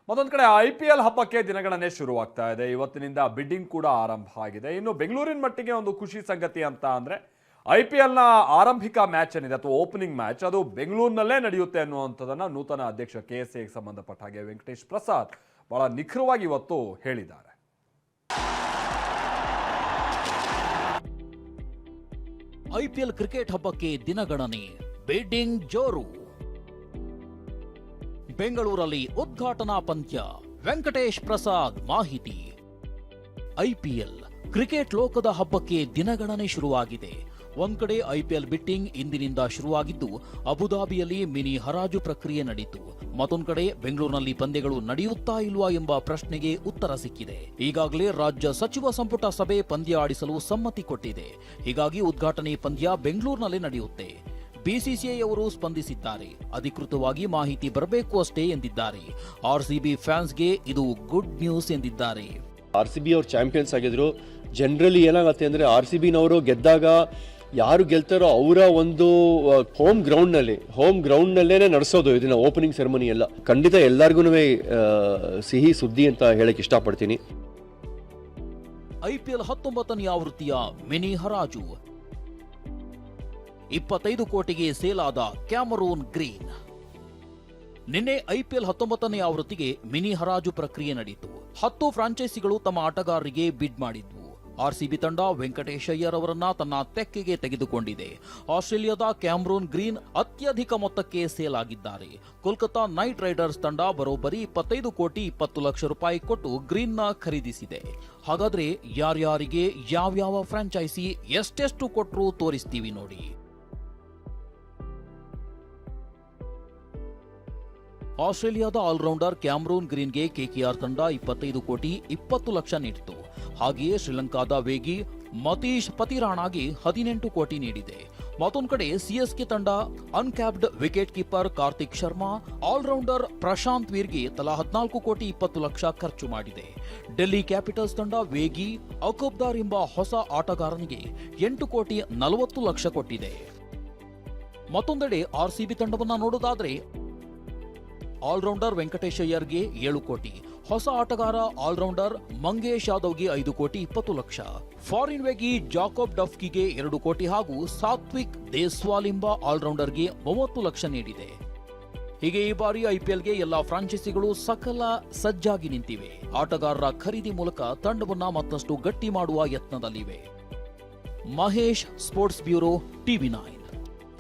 ಮತ್ತೊಂದು ಕಡೆ IPL ಹಬ್ಬಕ್ಕೆ ದಿನಗಣನೆ ಶುರುವಾಗ್ತಾ ಇದೆ. ಇವತ್ತಿನಿಂದ ಬಿಡ್ಡಿಂಗ್ ಕೂಡ ಆರಂಭ ಆಗಿದೆ. ಇನ್ನು ಬೆಂಗಳೂರಿನ ಮಟ್ಟಿಗೆ ಒಂದು ಖುಷಿ ಸಂಗತಿ ಅಂತ ಅಂದ್ರೆ IPL ನ ಆರಂಭಿಕ ಮ್ಯಾಚ್ ಏನಿದೆ ಅಥವಾ ಓಪನಿಂಗ್ ಮ್ಯಾಚ್ ಅದು ಬೆಂಗಳೂರಿನಲ್ಲೇ ನಡೆಯುತ್ತೆ ಅನ್ನುವಂಥದ್ದನ್ನ ನೂತನ ಅಧ್ಯಕ್ಷ KSA ಗೆ ಸಂಬಂಧಪಟ್ಟ ಹಾಗೆ ವೆಂಕಟೇಶ್ ಪ್ರಸಾದ್ ಬಹಳ ನಿಖರವಾಗಿ ಇವತ್ತು ಹೇಳಿದ್ದಾರೆ. IPL ಕ್ರಿಕೆಟ್ ಹಬ್ಬಕ್ಕೆ ದಿನಗಣನೆ, ಬಿಡ್ಡಿಂಗ್ ಜೋರು. ಬೆಂಗಳೂರಲ್ಲಿ ಉದ್ಘಾಟನಾ ಪಂದ್ಯ, ವೆಂಕಟೇಶ್ ಪ್ರಸಾದ್ ಮಾಹಿತಿ. IPL ಕ್ರಿಕೆಟ್ ಲೋಕದ ಹಬ್ಬಕ್ಕೆ ದಿನಗಣನೆ ಶುರುವಾಗಿದೆ. ಒಂದ್ ಕಡೆ IPL ಬಿಟ್ಟಿಂಗ್ ಇಂದಿನಿಂದ ಶುರುವಾಗಿದ್ದು ಅಬುದಾಬಿಯಲ್ಲಿ ಮಿನಿ ಹರಾಜು ಪ್ರಕ್ರಿಯೆ ನಡೆಯಿತು. ಮತ್ತೊಂದು ಕಡೆ ಬೆಂಗಳೂರಿನಲ್ಲಿ ಪಂದ್ಯಗಳು ನಡೆಯುತ್ತಾ ಇಲ್ವಾ ಎಂಬ ಪ್ರಶ್ನೆಗೆ ಉತ್ತರ ಸಿಕ್ಕಿದೆ. ಈಗಾಗಲೇ ರಾಜ್ಯ ಸಚಿವ ಸಂಪುಟ ಸಭೆ ಪಂದ್ಯ ಆಡಿಸಲು ಸಮ್ಮತಿ ಕೊಟ್ಟಿದೆ. ಹೀಗಾಗಿ ಉದ್ಘಾಟನೆ ಪಂದ್ಯ ಬೆಂಗಳೂರಿನಲ್ಲೇ ನಡೆಯುತ್ತೆ. BCCI ಅವರು ಸ್ಪಂದಿಸಿದ್ದಾರೆ. ಅಧಿಕೃತವಾಗಿ ಮಾಹಿತಿ ಬರಬೇಕು ಅಷ್ಟೇ ಎಂದಿದ್ದಾರೆ. RCB ಫ್ಯಾನ್ಸ್ಗೆ ಇದು ಗುಡ್ ನ್ಯೂಸ್ ಎಂದಿದ್ದಾರೆ. RCB ಅವರು ಚಾಂಪಿಯನ್ಸ್ ಆಗಿದ್ರು. ಜನರಲಿ ಏನಾಗುತ್ತೆ ಅಂದ್ರೆ RCB ನವರು ಗೆದ್ದಾಗ ಯಾರು ಗೆಲ್ತಾರೋ ಅವರ ಒಂದು ಹೋಮ್ ಗ್ರೌಂಡ್ ನಲ್ಲೇ ನಡೆಸೋದು ಇದನ್ನ ಓಪನಿಂಗ್ ಸೆರೆಮನಿ ಎಲ್ಲ. ಖಂಡಿತ ಎಲ್ಲರಿಗೂ ಸಿಹಿ ಸುದ್ದಿ ಅಂತ ಹೇಳಕ್ ಇಷ್ಟಪಡ್ತೀನಿ. IPL 19ನೇ ಆವೃತ್ತಿಯ ಮಿನಿ ಹರಾಜು 25 ಕೋಟಿಗೆ ಸೇಲಾದ ಕ್ಯಾಮರೂನ್ ಗ್ರೀನ್. ನಿನ್ನೆ IPL 19ನೇ ಆವೃತ್ತಿಗೆ ಮಿನಿ ಹರಾಜು ಪ್ರಕ್ರಿಯೆ ನಡೆಯಿತು. 10 ಫ್ರಾಂಚೈಸಿಗಳು ತಮ್ಮ ಆಟಗಾರರಿಗೆ ಬಿಡ್ ಮಾಡಿದ್ವು. RCB ತಂಡ ವೆಂಕಟೇಶ್ ಅಯ್ಯರ್ ಅವರನ್ನ ತನ್ನ ತೆಕ್ಕೆಗೆ ತೆಗೆದುಕೊಂಡಿದೆ. ಆಸ್ಟ್ರೇಲಿಯಾದ ಕ್ಯಾಮರೂನ್ ಗ್ರೀನ್ ಅತ್ಯಧಿಕ ಮೊತ್ತಕ್ಕೆ ಸೇಲ್ ಆಗಿದ್ದಾರೆ. ಕೋಲ್ಕತಾ ನೈಟ್ ರೈಡರ್ಸ್ ತಂಡ ಬರೋಬ್ಬರಿ 25 ಕೋಟಿ 20 ಲಕ್ಷ ರೂಪಾಯಿ ಕೊಟ್ಟು ಗ್ರೀನ್ ನ ಖರೀದಿಸಿದೆ. ಹಾಗಾದ್ರೆ ಯಾರ್ಯಾರಿಗೆ ಯಾವ್ಯಾವ ಫ್ರಾಂಚೈಸಿ ಎಷ್ಟೆಷ್ಟು ಕೊಟ್ರು ತೋರಿಸ್ತೀವಿ ನೋಡಿ. ಆಸ್ಟ್ರೇಲಿಯಾದ ಆಲ್ರೌಂಡರ್ ಕ್ಯಾಮರೂನ್ ಗ್ರೀನ್ಗೆ KKR ತಂಡ 25 ಕೋಟಿ 20 ಲಕ್ಷ ನೀಡಿತು. ಹಾಗೆಯೇ ಶ್ರೀಲಂಕಾದ ವೇಗಿ ಮತೀಶ್ ಪತಿರಾಣಾಗೆ 18 ಕೋಟಿ ನೀಡಿದೆ. ಮತ್ತೊಂದು ಕಡೆ CSK ತಂಡ uncapped wicket keeper Karthik Sharma, all rounder Prashant ವೀರ್ಗೆ ತಲಾ 14 ಕೋಟಿ 20 ಲಕ್ಷ ಖರ್ಚು ಮಾಡಿದೆ. ಡೆಲ್ಲಿ ಕ್ಯಾಪಿಟಲ್ಸ್ ತಂಡ ವೇಗಿ ಅಕಬ್ದಾರ್ ಎಂಬ ಹೊಸ ಆಟಗಾರನಿಗೆ 8 ಕೋಟಿ 40 ಲಕ್ಷ ಕೊಟ್ಟಿದೆ. ಮತ್ತೊಂದೆಡೆ RCB ತಂಡವನ್ನ ನೋಡೋದಾದ್ರೆ ಆಲ್ರೌಂಡರ್ ವೆಂಕಟೇಶ್ ಅಯ್ಯರ್ಗೆ 7 ಕೋಟಿ, ಹೊಸ ಆಟಗಾರ ಆಲ್ರೌಂಡರ್ ಮಂಗೇಶ್ ಯಾದವ್ಗೆ 5 ಕೋಟಿ 20 ಲಕ್ಷ, ಫಾರಿನ್ ವೇಗಿ ಜಾಕೋಬ್ ಡಫ್ಕಿಗೆ 2 ಕೋಟಿ ಹಾಗೂ ಸಾತ್ವಿಕ್ ದೇಸ್ವಾಲ್ ಎಂಬ ಆಲ್ರೌಂಡರ್ಗೆ 30 ಲಕ್ಷ ನೀಡಿದೆ. ಹೀಗೆ ಈ ಬಾರಿ IPLಗೆ ಎಲ್ಲಾ ಫ್ರಾಂಚೈಸಿಗಳು ಸಜ್ಜಾಗಿ ನಿಂತಿವೆ. ಆಟಗಾರರ ಖರೀದಿ ಮೂಲಕ ತಂಡವನ್ನ ಮತ್ತಷ್ಟು ಗಟ್ಟಿ ಮಾಡುವ ಯತ್ನದಲ್ಲಿವೆ. Mahesh, sports bureau, TV9.